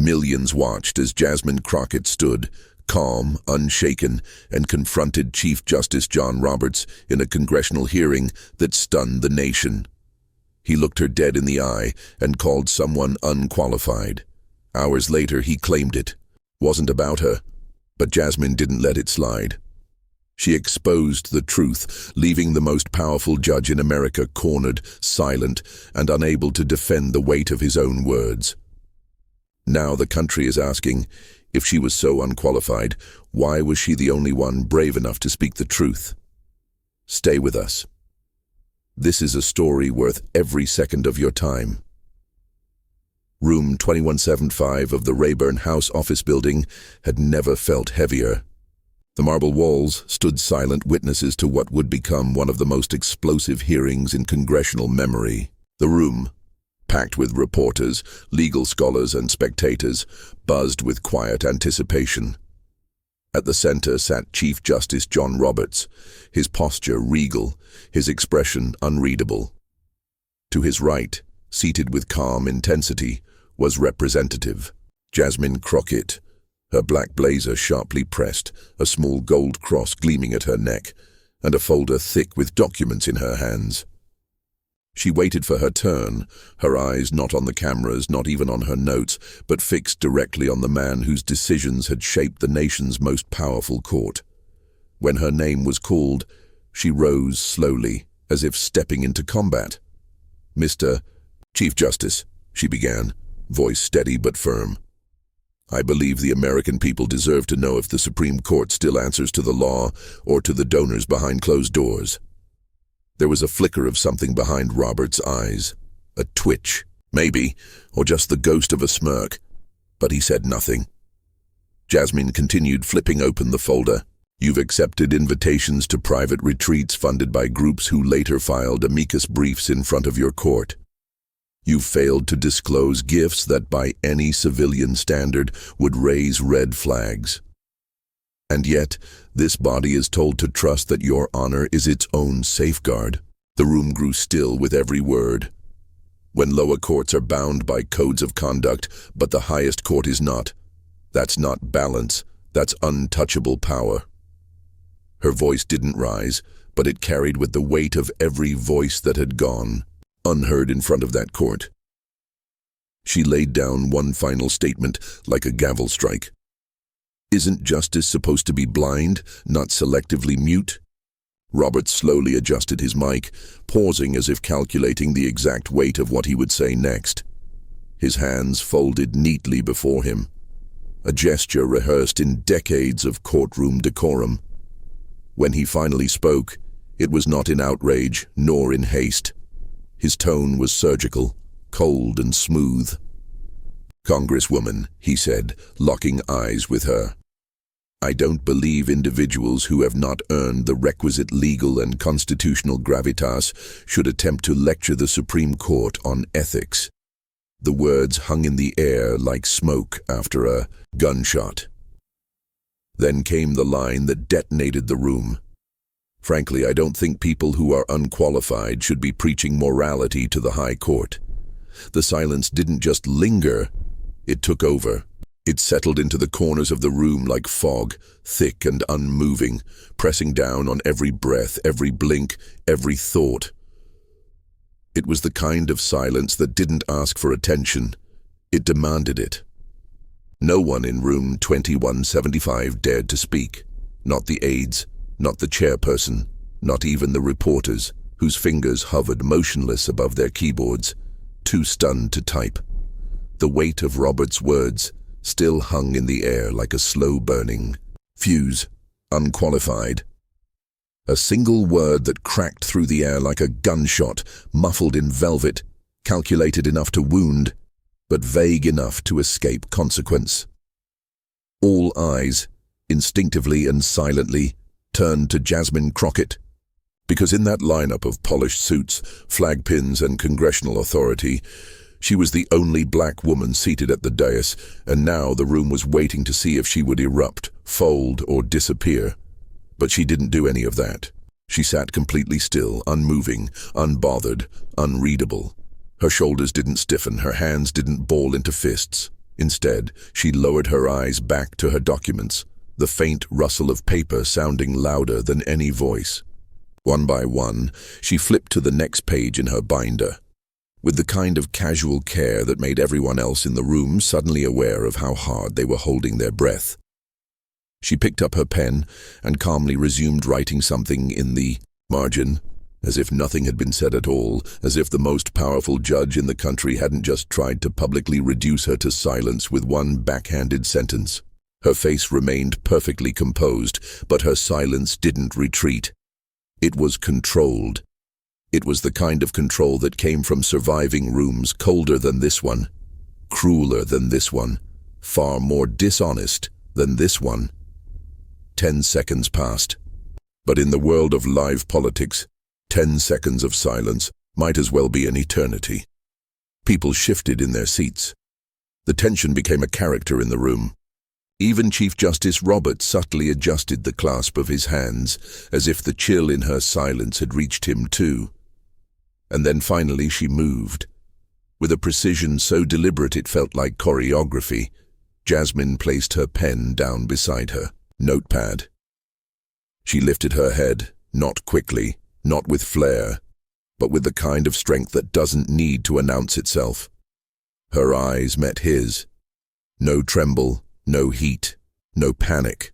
Millions watched as Jasmine Crockett stood, calm, unshaken, and confronted Chief Justice John Roberts in a congressional hearing that stunned the nation. He looked her dead in the eye and called someone unqualified. Hours later, he claimed it wasn't about her, but Jasmine didn't let it slide. She exposed the truth, leaving the most powerful judge in America cornered, silent, and unable to defend the weight of his own words. Now the country is asking, if she was so unqualified, why was she the only one brave enough to speak the truth? Stay with us. This is a story worth every second of your time. Room 2175 of the Rayburn House office building had never felt heavier. The marble walls stood silent witnesses to what would become one of the most explosive hearings in congressional memory. The room, packed with reporters, legal scholars, and spectators, buzzed with quiet anticipation. At the center sat Chief Justice John Roberts, his posture regal, his expression unreadable. To his right, seated with calm intensity, was Representative Jasmine Crockett, her black blazer sharply pressed, a small gold cross gleaming at her neck, and a folder thick with documents in her hands. She waited for her turn, her eyes not on the cameras, not even on her notes, but fixed directly on the man whose decisions had shaped the nation's most powerful court. When her name was called, she rose slowly, as if stepping into combat. "Mr. Chief Justice," she began, voice steady but firm. "I believe the American people deserve to know if the Supreme Court still answers to the law or to the donors behind closed doors." There was a flicker of something behind Robert's eyes, a twitch, maybe, or just the ghost of a smirk, but he said nothing. Jasmine continued, flipping open the folder. "You've accepted invitations to private retreats funded by groups who later filed amicus briefs in front of your court. You failed to disclose gifts that by any civilian standard would raise red flags. And yet, this body is told to trust that your honor is its own safeguard." The room grew still with every word. When lower courts are bound by codes of conduct, but the highest court is not, that's not balance, that's untouchable power. Her voice didn't rise, but it carried with the weight of every voice that had gone unheard in front of that court. She laid down one final statement like a gavel strike. "Isn't justice supposed to be blind, not selectively mute?" Robert slowly adjusted his mic, pausing as if calculating the exact weight of what he would say next. His hands folded neatly before him, a gesture rehearsed in decades of courtroom decorum. When he finally spoke, it was not in outrage nor in haste. His tone was surgical, cold and smooth. "Congresswoman," he said, locking eyes with her, "I don't believe individuals who have not earned the requisite legal and constitutional gravitas should attempt to lecture the Supreme Court on ethics." The words hung in the air like smoke after a gunshot. Then came the line that detonated the room. "Frankly, I don't think people who are unqualified should be preaching morality to the High Court." The silence didn't just linger, it took over. It settled into the corners of the room like fog, thick and unmoving, pressing down on every breath, every blink, every thought. It was the kind of silence that didn't ask for attention, it demanded it. No one in room 2175 dared to speak, not the aides, not the chairperson, not even the reporters, whose fingers hovered motionless above their keyboards, too stunned to type. The weight of Robert's words still hung in the air like a slow-burning fuse, unqualified. A single word that cracked through the air like a gunshot, muffled in velvet, calculated enough to wound, but vague enough to escape consequence. All eyes, instinctively and silently, turned to Jasmine Crockett, because in that lineup of polished suits, flag pins, and congressional authority, she was the only black woman seated at the dais, and now the room was waiting to see if she would erupt, fold, or disappear. But she didn't do any of that. She sat completely still, unmoving, unbothered, unreadable. Her shoulders didn't stiffen, her hands didn't ball into fists. Instead, she lowered her eyes back to her documents, the faint rustle of paper sounding louder than any voice. One by one, she flipped to the next page in her binder, with the kind of casual care that made everyone else in the room suddenly aware of how hard they were holding their breath. She picked up her pen and calmly resumed writing something in the margin, as if nothing had been said at all, as if the most powerful judge in the country hadn't just tried to publicly reduce her to silence with one backhanded sentence. Her face remained perfectly composed, but her silence didn't retreat. It was controlled. It was the kind of control that came from surviving rooms colder than this one, crueler than this one, far more dishonest than this one. 10 seconds passed. But in the world of live politics, 10 seconds of silence might as well be an eternity. People shifted in their seats. The tension became a character in the room. Even Chief Justice Roberts subtly adjusted the clasp of his hands, as if the chill in her silence had reached him too. And then finally she moved. With a precision so deliberate it felt like choreography, Jasmine placed her pen down beside her notepad. She lifted her head, not quickly, not with flair, but with the kind of strength that doesn't need to announce itself. Her eyes met his. No tremble, no heat, no panic.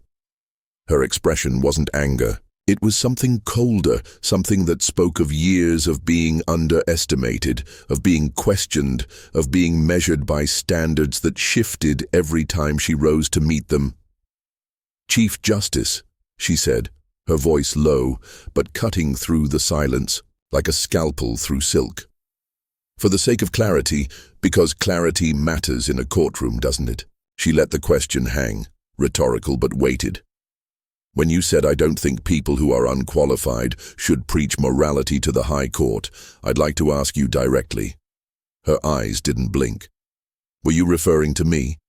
Her expression wasn't anger. It was something colder, something that spoke of years of being underestimated, of being questioned, of being measured by standards that shifted every time she rose to meet them. "Chief Justice," she said, her voice low, but cutting through the silence, like a scalpel through silk. For the sake of clarity, because clarity matters in a courtroom, doesn't it? She let the question hang, rhetorical but weighted. "When you said I don't think people who are unqualified should preach morality to the High Court, I'd like to ask you directly." Her eyes didn't blink. "Were you referring to me?"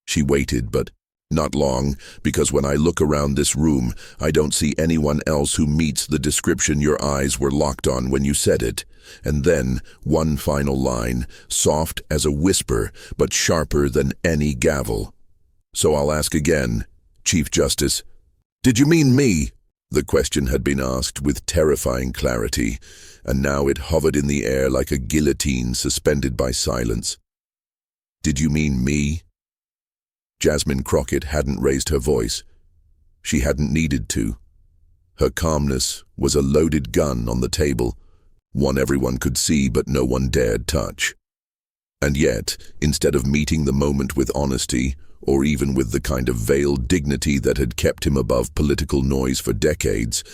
She waited, but not long, because when I look around this room, I don't see anyone else who meets the description your eyes were locked on when you said it. And then, one final line, soft as a whisper, but sharper than any gavel. "So I'll ask again, Chief Justice, did you mean me?" The question had been asked with terrifying clarity, and now it hovered in the air like a guillotine suspended by silence. "Did you mean me?" Jasmine Crockett hadn't raised her voice. She hadn't needed to. Her calmness was a loaded gun on the table, one everyone could see but no one dared touch. And yet, instead of meeting the moment with honesty, or even with the kind of veiled dignity that had kept him above political noise for decades,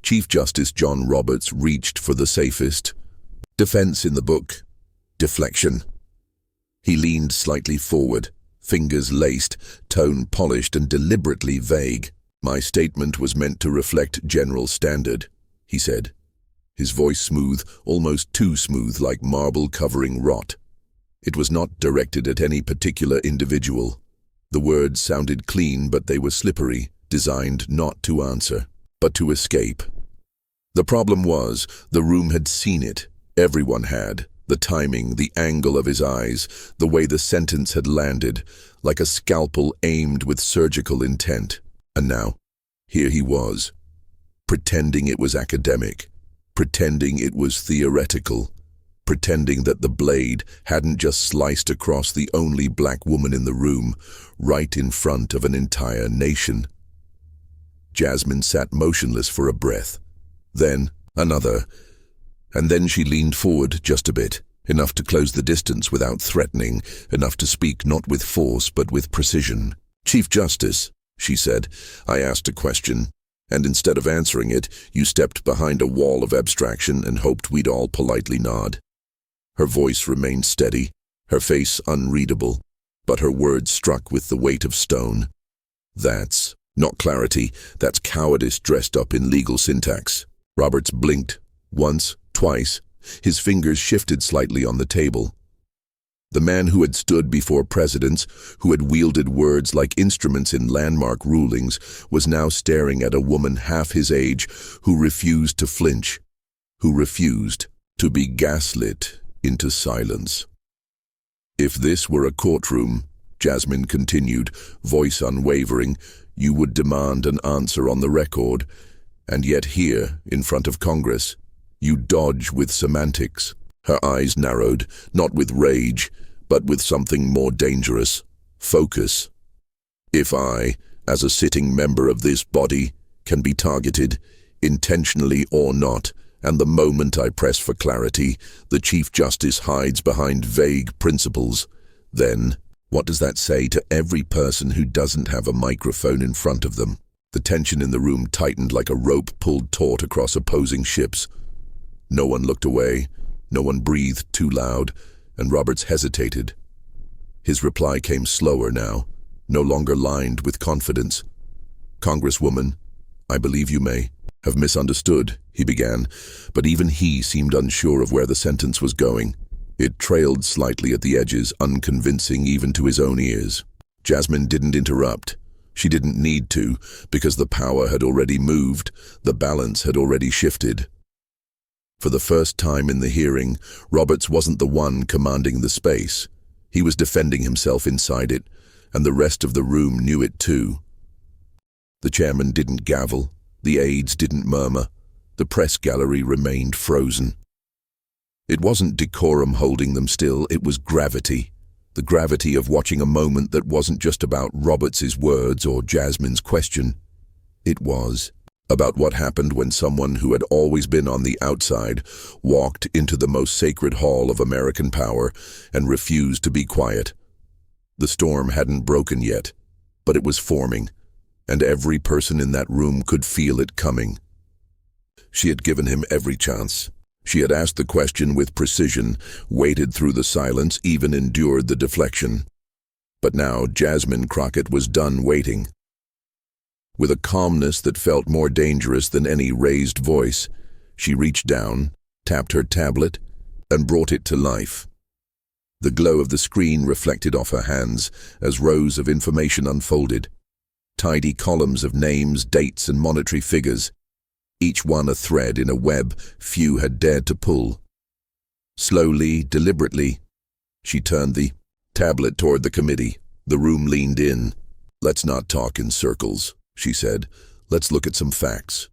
Chief Justice John Roberts reached for the safest defense in the book: deflection. He leaned slightly forward, fingers laced, tone polished and deliberately vague. "My statement was meant to reflect general standard," he said, his voice smooth, almost too smooth, like marble covering rot. It was not directed at any particular individual. The words sounded clean, but they were slippery, designed not to answer, but to escape. The problem was, the room had seen it. Everyone had. The timing, the angle of his eyes, the way the sentence had landed, like a scalpel aimed with surgical intent. And now, here he was, pretending it was academic, pretending it was theoretical, pretending that the blade hadn't just sliced across the only black woman in the room, right in front of an entire nation. Jasmine sat motionless for a breath, then another, and then she leaned forward just a bit, enough to close the distance without threatening, enough to speak not with force but with precision. "Chief Justice," she said, "I asked a question, and instead of answering it, you stepped behind a wall of abstraction and hoped we'd all politely nod." Her voice remained steady, her face unreadable, but her words struck with the weight of stone. "That's not clarity, that's cowardice dressed up in legal syntax." Roberts blinked, once, twice. His fingers shifted slightly on the table. The man who had stood before presidents, who had wielded words like instruments in landmark rulings, was now staring at a woman half his age who refused to flinch, who refused to be gaslit into silence. If this were a courtroom, Jasmine continued, voice unwavering. You would demand an answer on the record. And yet here, in front of Congress, you dodge with semantics. Her eyes narrowed, not with rage, but with something more dangerous. Focus. If I, as a sitting member of this body, can be targeted, intentionally or not, and the moment I press for clarity, the Chief Justice hides behind vague principles, then what does that say to every person who doesn't have a microphone in front of them? The tension in the room tightened like a rope pulled taut across opposing ships. No one looked away, no one breathed too loud, and Roberts hesitated. His reply came slower now, no longer lined with confidence. Congresswoman, I believe you may have misunderstood, he began, but even he seemed unsure of where the sentence was going. It trailed slightly at the edges, unconvincing even to his own ears. Jasmine didn't interrupt. She didn't need to, because the power had already moved, the balance had already shifted. For the first time in the hearing, Roberts wasn't the one commanding the space. He was defending himself inside it, and the rest of the room knew it too. The chairman didn't gavel, the aides didn't murmur, the press gallery remained frozen. It wasn't decorum holding them still, it was gravity. The gravity of watching a moment that wasn't just about Roberts's words or Jasmine's question. It was about what happened when someone who had always been on the outside walked into the most sacred hall of American power and refused to be quiet. The storm hadn't broken yet, but it was forming, and every person in that room could feel it coming. She had given him every chance. She had asked the question with precision, waited through the silence, even endured the deflection. But now Jasmine Crockett was done waiting. With a calmness that felt more dangerous than any raised voice, she reached down, tapped her tablet, and brought it to life. The glow of the screen reflected off her hands as rows of information unfolded. Tidy columns of names, dates, and monetary figures, each one a thread in a web few had dared to pull. Slowly, deliberately, she turned the tablet toward the committee. The room leaned in. Let's not talk in circles, she said. Let's look at some facts.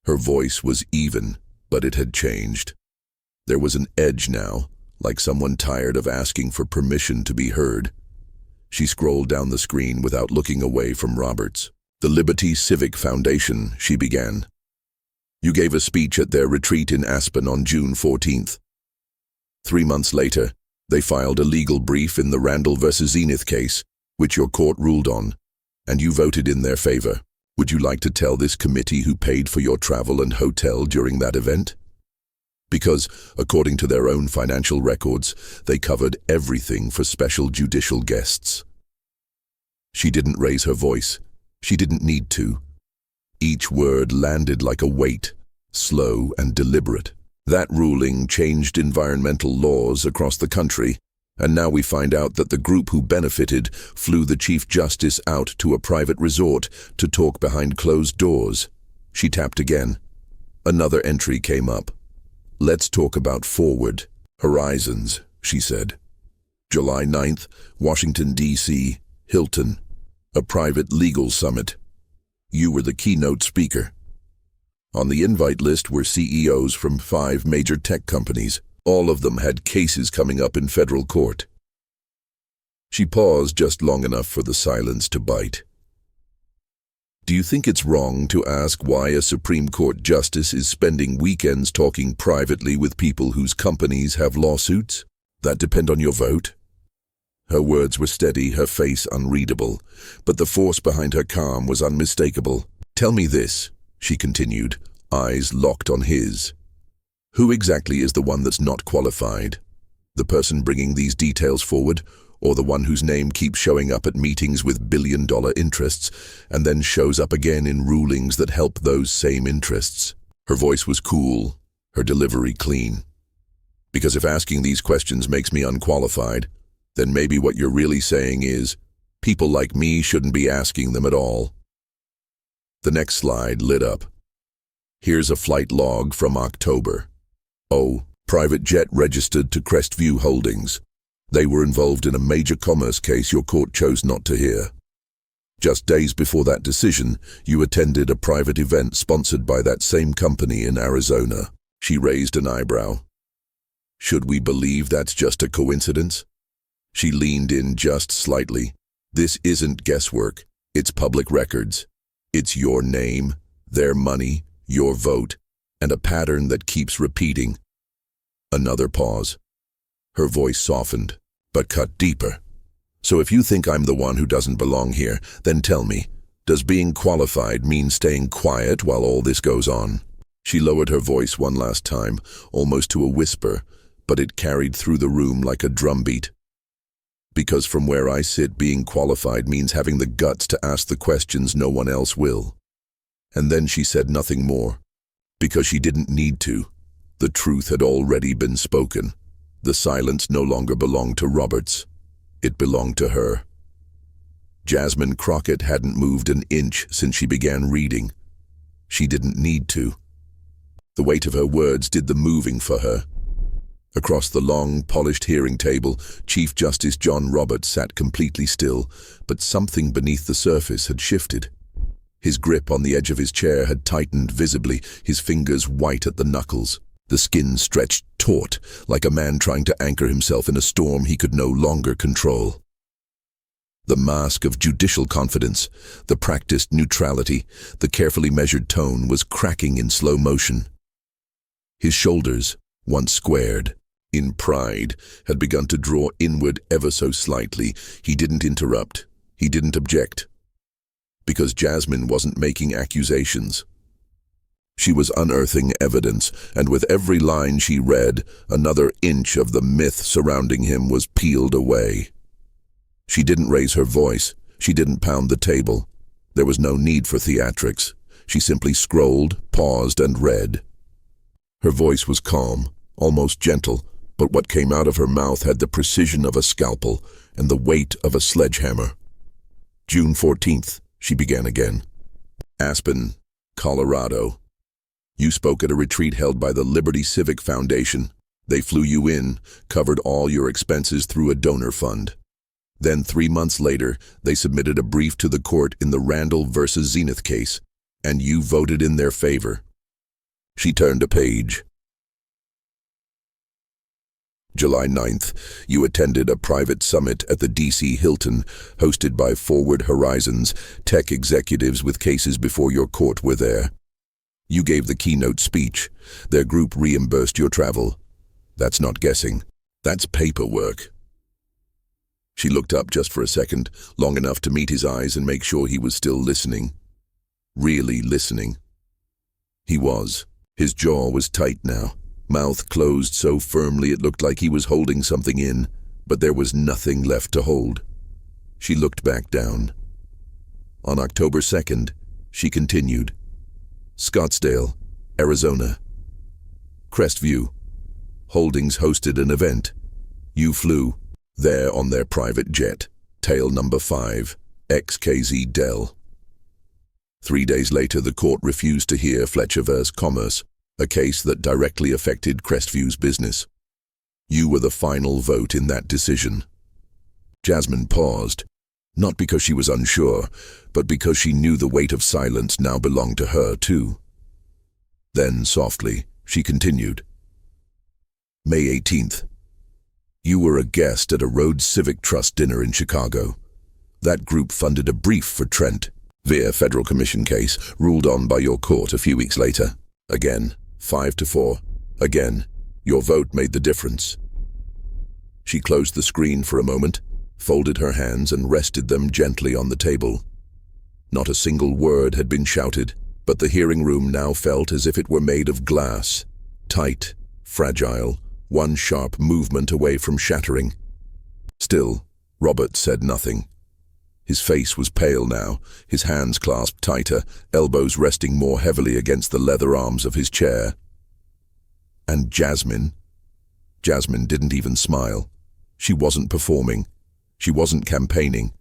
Her voice was even, but it had changed. There was an edge now, like someone tired of asking for permission to be heard. She scrolled down the screen without looking away from Roberts. The Liberty Civic Foundation, she began. You gave a speech at their retreat in Aspen on June 14th. 3 months later, they filed a legal brief in the Randall versus Zenith case, which your court ruled on, and you voted in their favor. Would you like to tell this committee who paid for your travel and hotel during that event? Because, according to their own financial records, they covered everything for special judicial guests. She didn't raise her voice. She didn't need to. Each word landed like a weight, slow and deliberate. That ruling changed environmental laws across the country, and now we find out that the group who benefited flew the Chief Justice out to a private resort to talk behind closed doors. She tapped again. Another entry came up. Let's talk about forward horizons, she said. July 9th, Washington, D.C., Hilton, a private legal summit. You were the keynote speaker. On the invite list were CEOs from 5 major tech companies. All of them had cases coming up in federal court. She paused just long enough for the silence to bite. Do you think it's wrong to ask why a Supreme Court justice is spending weekends talking privately with people whose companies have lawsuits? That depend on your vote? Her words were steady, her face unreadable, but the force behind her calm was unmistakable. Tell me this, she continued, eyes locked on his. Who exactly is the one that's not qualified? The person bringing these details forward, or the one whose name keeps showing up at meetings with billion-dollar interests and then shows up again in rulings that help those same interests? Her voice was cool, her delivery clean. Because if asking these questions makes me unqualified, then maybe what you're really saying is, people like me shouldn't be asking them at all. The next slide lit up. Here's a flight log from October. Oh, private jet registered to Crestview Holdings. They were involved in a major commerce case your court chose not to hear. Just days before that decision, you attended a private event sponsored by that same company in Arizona. She raised an eyebrow. Should we believe that's just a coincidence? She leaned in just slightly. This isn't guesswork. It's public records. It's your name, their money, your vote, and a pattern that keeps repeating. Another pause. Her voice softened, but cut deeper. So if you think I'm the one who doesn't belong here, then tell me, does being qualified mean staying quiet while all this goes on? She lowered her voice one last time, almost to a whisper, but it carried through the room like a drumbeat. Because from where I sit, being qualified means having the guts to ask the questions no one else will. And then she said nothing more, because she didn't need to. The truth had already been spoken. The silence no longer belonged to Roberts. It belonged to her. Jasmine Crockett hadn't moved an inch since she began reading. She didn't need to. The weight of her words did the moving for her. Across the long, polished hearing table, Chief Justice John Roberts sat completely still, but something beneath the surface had shifted. His grip on the edge of his chair had tightened visibly, his fingers white at the knuckles. The skin stretched taut, like a man trying to anchor himself in a storm he could no longer control. The mask of judicial confidence, the practiced neutrality, the carefully measured tone was cracking in slow motion. His shoulders, once squared, in pride, had begun to draw inward ever so slightly. He didn't interrupt. He didn't object. Because Jasmine wasn't making accusations. She was unearthing evidence, and with every line she read, another inch of the myth surrounding him was peeled away. She didn't raise her voice. She didn't pound the table. There was no need for theatrics. She simply scrolled, paused, and read. Her voice was calm, almost gentle, but what came out of her mouth had the precision of a scalpel and the weight of a sledgehammer. June 14th, she began again. Aspen, Colorado. You spoke at a retreat held by the Liberty Civic Foundation. They flew you in, covered all your expenses through a donor fund. Then 3 months later, they submitted a brief to the court in the Randall versus Zenith case, and you voted in their favor. She turned a page. July 9th, you attended a private summit at the D.C. Hilton, hosted by Forward Horizons. Tech executives with cases before your court were there. You gave the keynote speech. Their group reimbursed your travel. That's not guessing. That's paperwork. She looked up just for a second, long enough to meet his eyes and make sure he was still listening. Really listening. He was. His jaw was tight now, mouth closed so firmly it looked like he was holding something in, but there was nothing left to hold. She looked back down. On October 2nd, she continued. Scottsdale, Arizona. Crestview. Holdings hosted an event. You flew, there on their private jet, tail number 5, XKZ Dell. 3 days later, the court refused to hear Fletcher vs. Commerce, a case that directly affected Crestview's business. You were the final vote in that decision. Jasmine paused, not because she was unsure, but because she knew the weight of silence now belonged to her too. Then, softly, she continued. May 18th. You were a guest at a Rhodes Civic Trust dinner in Chicago. That group funded a brief for Trent, via federal commission case, ruled on by your court a few weeks later. Again, 5-4. Again, your vote made the difference. She closed the screen for a moment, folded her hands and rested them gently on the table. Not a single word had been shouted, but the hearing room now felt as if it were made of glass, tight, fragile, one sharp movement away from shattering. Still, Robert said nothing. His face was pale now, his hands clasped tighter, elbows resting more heavily against the leather arms of his chair. And Jasmine? Jasmine didn't even smile. She wasn't performing. She wasn't campaigning.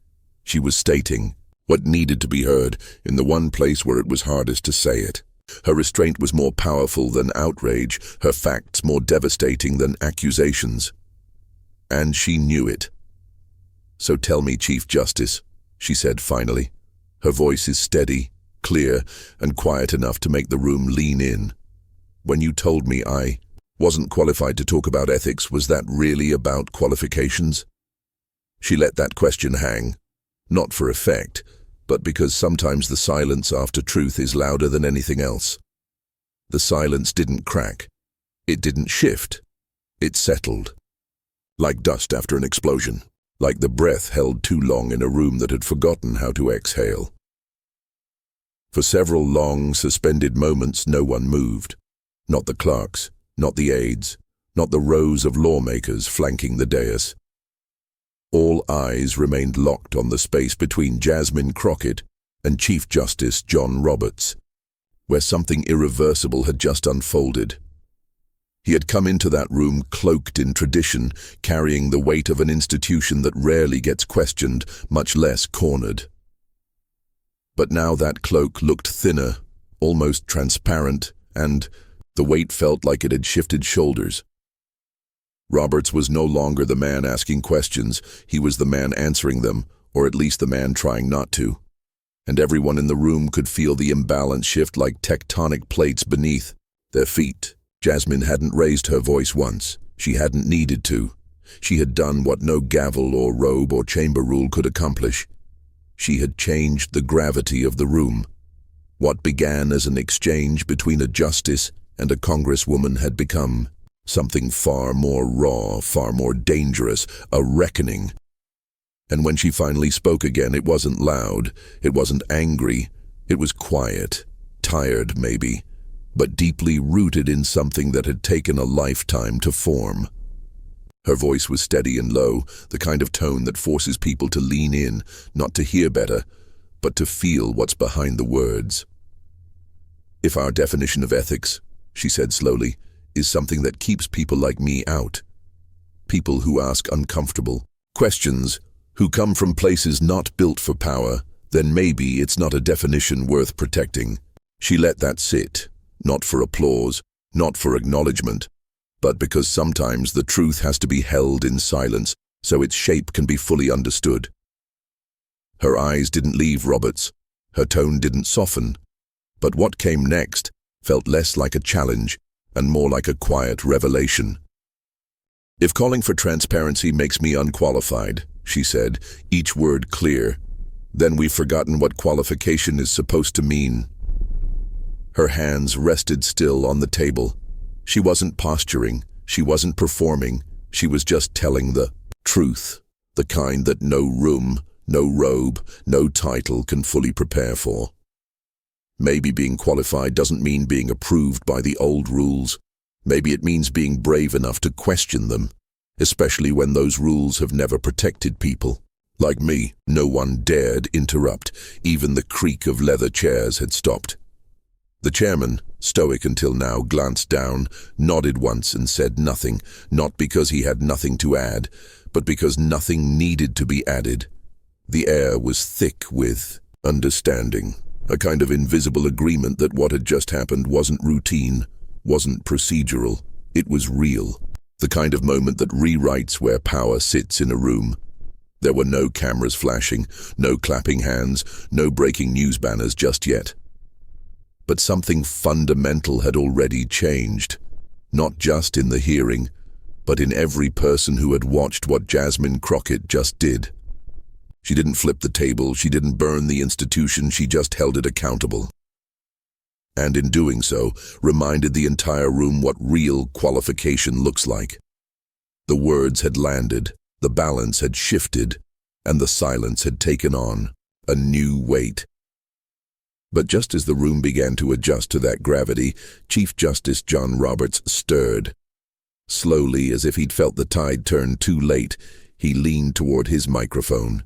She was stating what needed to be heard in the one place where it was hardest to say it. Her restraint was more powerful than outrage, her facts more devastating than accusations. And she knew it. "So tell me, Chief Justice," she said finally. Her voice is steady, clear, and quiet enough to make the room lean in. "When you told me I wasn't qualified to talk about ethics, was that really about qualifications?" She let that question hang, not for effect, but because sometimes the silence after truth is louder than anything else. The silence didn't crack. It didn't shift. It settled. Like dust after an explosion. Like the breath held too long in a room that had forgotten how to exhale. For several long, suspended moments, no one moved. Not the clerks, not the aides, not the rows of lawmakers flanking the dais. All eyes remained locked on the space between Jasmine Crockett and Chief Justice John Roberts, where something irreversible had just unfolded. He had come into that room cloaked in tradition, carrying the weight of an institution that rarely gets questioned, much less cornered. But now that cloak looked thinner, almost transparent, and the weight felt like it had shifted shoulders. Roberts was no longer the man asking questions, he was the man answering them, or at least the man trying not to. And everyone in the room could feel the imbalance shift like tectonic plates beneath their feet. Jasmine hadn't raised her voice once. She hadn't needed to. She had done what no gavel or robe or chamber rule could accomplish. She had changed the gravity of the room. What began as an exchange between a justice and a congresswoman had become something far more raw, far more dangerous, a reckoning. And when she finally spoke again, it wasn't loud, it wasn't angry, it was quiet, tired maybe, but deeply rooted in something that had taken a lifetime to form. Her voice was steady and low, the kind of tone that forces people to lean in, not to hear better, but to feel what's behind the words. "If our definition of ethics," she said slowly, "is something that keeps people like me out, people who ask uncomfortable questions, who come from places not built for power, then maybe it's not a definition worth protecting." She let that sit, not for applause, not for acknowledgement, but because sometimes the truth has to be held in silence so its shape can be fully understood. Her eyes didn't leave Roberts, her tone didn't soften, but what came next felt less like a challenge and more like a quiet revelation. "If calling for transparency makes me unqualified," she said, each word clear, "then we've forgotten what qualification is supposed to mean." Her hands rested still on the table. She wasn't posturing, she wasn't performing, she was just telling the truth, the kind that no room, no robe, no title can fully prepare for. Maybe being qualified doesn't mean being approved by the old rules. Maybe it means being brave enough to question them, especially when those rules have never protected people. Like me, no one dared interrupt. Even the creak of leather chairs had stopped. The chairman, stoic until now, glanced down, nodded once and said nothing, not because he had nothing to add, but because nothing needed to be added. The air was thick with understanding, a kind of invisible agreement that what had just happened wasn't routine, wasn't procedural, it was real, the kind of moment that rewrites where power sits in a room. There were no cameras flashing, no clapping hands, no breaking news banners just yet. But something fundamental had already changed, not just in the hearing, but in every person who had watched what Jasmine Crockett just did. She didn't flip the table, she didn't burn the institution, she just held it accountable. And in doing so, reminded the entire room what real qualification looks like. The words had landed, the balance had shifted, and the silence had taken on a new weight. But just as the room began to adjust to that gravity, Chief Justice John Roberts stirred. Slowly, as if he'd felt the tide turn too late, he leaned toward his microphone.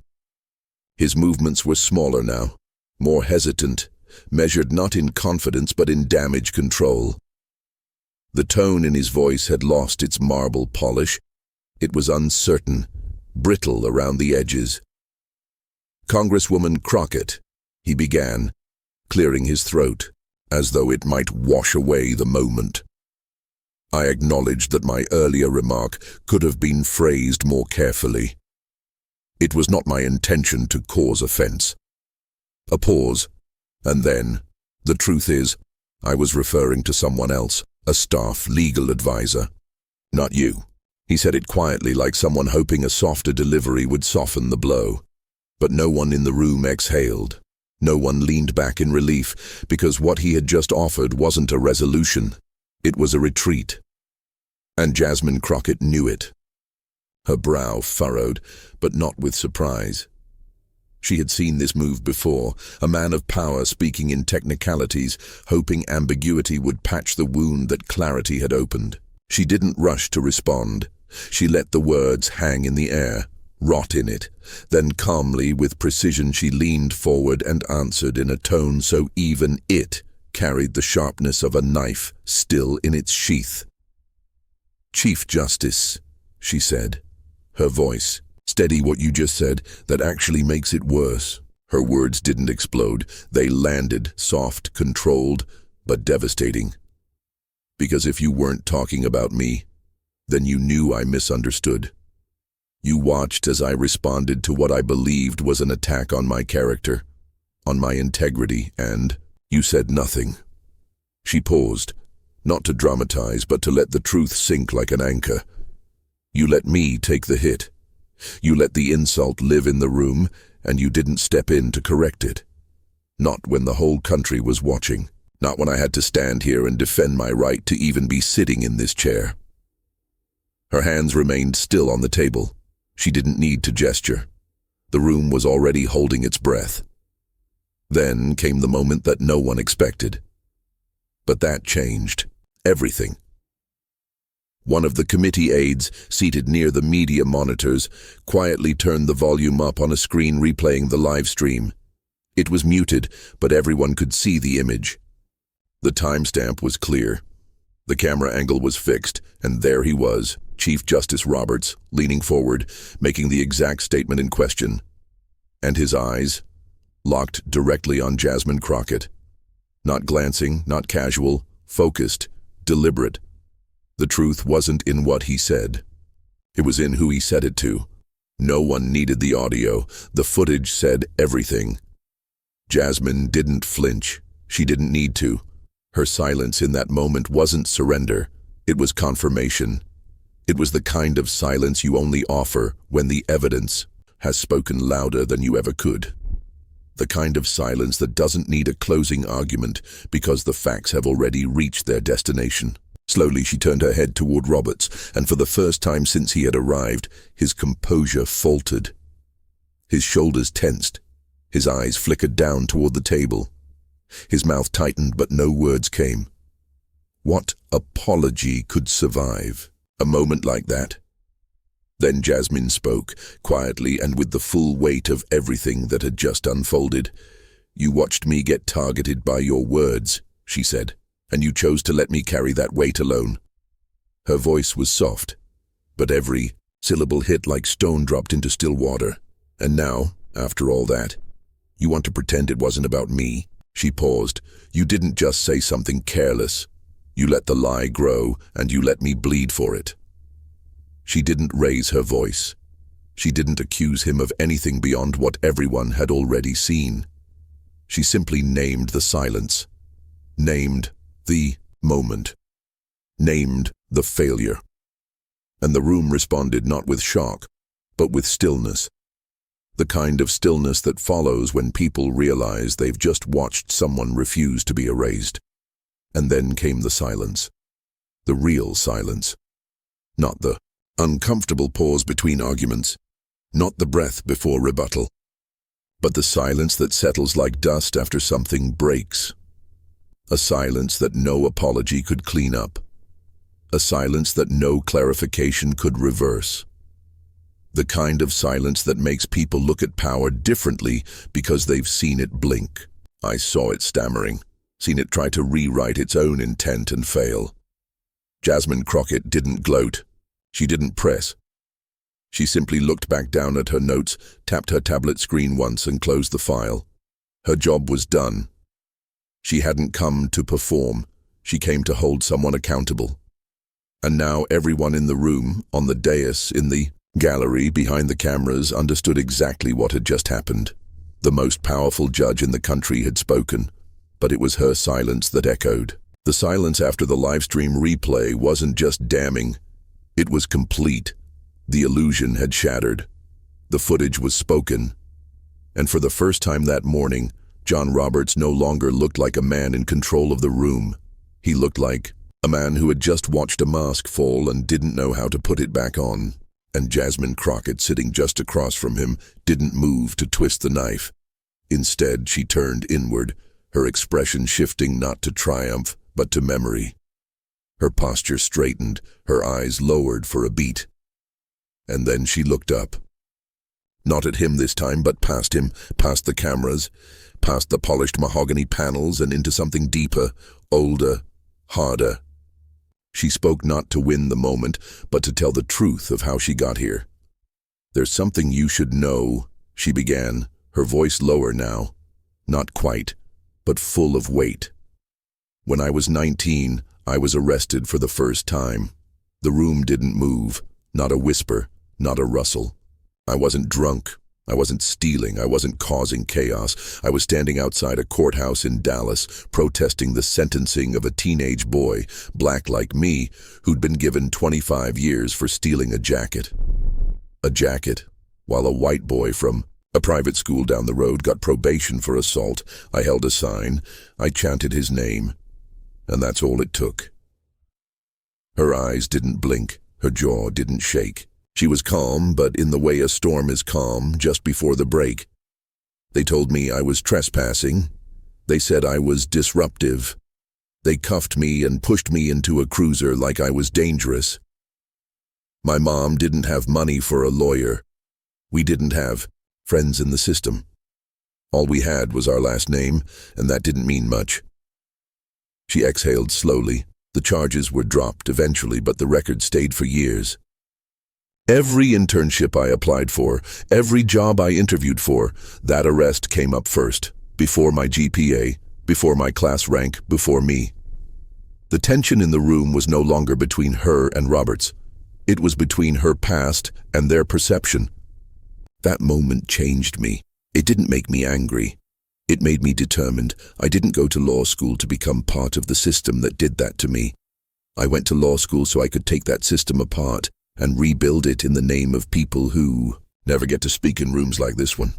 His movements were smaller now, more hesitant, measured not in confidence but in damage control. The tone in his voice had lost its marble polish. It was uncertain, brittle around the edges. "Congresswoman Crockett," he began, clearing his throat, as though it might wash away the moment. I acknowledged that my earlier remark could have been phrased more carefully. It was not my intention to cause offense. A pause, and then, the truth is, I was referring to someone else, a staff legal advisor. Not you. He said it quietly, like someone hoping a softer delivery would soften the blow. But no one in the room exhaled. No one leaned back in relief, because what he had just offered wasn't a resolution. It was a retreat. And Jasmine Crockett knew it. Her brow furrowed, but not with surprise. She had seen this move before, a man of power speaking in technicalities, hoping ambiguity would patch the wound that clarity had opened. She didn't rush to respond. She let the words hang in the air, rot in it. Then calmly, with precision, she leaned forward and answered in a tone so even it carried the sharpness of a knife still in its sheath. "Chief Justice," she said, her voice steady. "What you just said, that actually makes it worse." Her words didn't explode. They landed, soft, controlled, but devastating. "Because if you weren't talking about me, then you knew I misunderstood. You watched as I responded to what I believed was an attack on my character, on my integrity, and you said nothing." She paused, not to dramatize, but to let the truth sink like an anchor. "You let me take the hit. You let the insult live in the room, and you didn't step in to correct it. Not when the whole country was watching. Not when I had to stand here and defend my right to even be sitting in this chair." Her hands remained still on the table. She didn't need to gesture. The room was already holding its breath. Then came the moment that no one expected. But that changed everything. One of the committee aides, seated near the media monitors, quietly turned the volume up on a screen replaying the live stream. It was muted, but everyone could see the image. The timestamp was clear. The camera angle was fixed, and there he was, Chief Justice Roberts, leaning forward, making the exact statement in question. And his eyes, locked directly on Jasmine Crockett. Not glancing, not casual, focused, deliberate. The truth wasn't in what he said. It was in who he said it to. No one needed the audio. The footage said everything. Jasmine didn't flinch. She didn't need to. Her silence in that moment wasn't surrender. It was confirmation. It was the kind of silence you only offer when the evidence has spoken louder than you ever could. The kind of silence that doesn't need a closing argument because the facts have already reached their destination. Slowly she turned her head toward Roberts, and for the first time since he had arrived, his composure faltered. His shoulders tensed. His eyes flickered down toward the table. His mouth tightened, but no words came. What apology could survive a moment like that? Then Jasmine spoke, quietly and with the full weight of everything that had just unfolded. "You watched me get targeted by your words," she said, "and you chose to let me carry that weight alone." Her voice was soft, but every syllable hit like stone dropped into still water. "And now, after all that, you want to pretend it wasn't about me?" She paused. "You didn't just say something careless. You let the lie grow, and you let me bleed for it." She didn't raise her voice. She didn't accuse him of anything beyond what everyone had already seen. She simply named the silence, named the moment, named the failure. And the room responded not with shock, but with stillness. The kind of stillness that follows when people realize they've just watched someone refuse to be erased. And then came the silence. The real silence. Not the uncomfortable pause between arguments. Not the breath before rebuttal. But the silence that settles like dust after something breaks. A silence that no apology could clean up. A silence that no clarification could reverse. The kind of silence that makes people look at power differently because they've seen it blink. I saw it stammering, seen it try to rewrite its own intent and fail. Jasmine Crockett didn't gloat. She didn't press. She simply looked back down at her notes, tapped her tablet screen once and closed the file. Her job was done. She hadn't come to perform. She came to hold someone accountable. And now everyone in the room, on the dais, in the gallery, behind the cameras, understood exactly what had just happened. The most powerful judge in the country had spoken, but it was her silence that echoed. The silence after the livestream replay wasn't just damning, it was complete. The illusion had shattered. The footage was spoken. And for the first time that morning, John Roberts no longer looked like a man in control of the room. He looked like a man who had just watched a mask fall and didn't know how to put it back on. And Jasmine Crockett, sitting just across from him, didn't move to twist the knife. Instead, she turned inward, her expression shifting not to triumph, but to memory. Her posture straightened, her eyes lowered for a beat. And then she looked up. Not at him this time, but past him, past the cameras, past the polished mahogany panels and into something deeper, older, harder. She spoke not to win the moment, but to tell the truth of how she got here. "There's something you should know," she began, her voice lower now. Not quite, but full of weight. "When I was 19, I was arrested for the first time. The room didn't move, not a whisper, not a rustle. I wasn't drunk, I wasn't stealing, I wasn't causing chaos. I was standing outside a courthouse in Dallas, protesting the sentencing of a teenage boy, black like me, who'd been given 25 years for stealing a jacket. A jacket, while a white boy from a private school down the road got probation for assault. I held a sign, I chanted his name, and that's all it took." Her eyes didn't blink, her jaw didn't shake. She was calm, but in the way a storm is calm, just before the break. "They told me I was trespassing. They said I was disruptive. They cuffed me and pushed me into a cruiser like I was dangerous. My mom didn't have money for a lawyer. We didn't have friends in the system. All we had was our last name, and that didn't mean much." She exhaled slowly. The charges were dropped eventually, but the record stayed for years. "Every internship I applied for, every job I interviewed for, that arrest came up first, before my GPA, before my class rank, before me." The tension in the room was no longer between her and Roberts. It was between her past and their perception. That moment changed me. It didn't make me angry. It made me determined. I didn't go to law school to become part of the system that did that to me. I went to law school so I could take that system apart and rebuild it in the name of people who never get to speak in rooms like this one.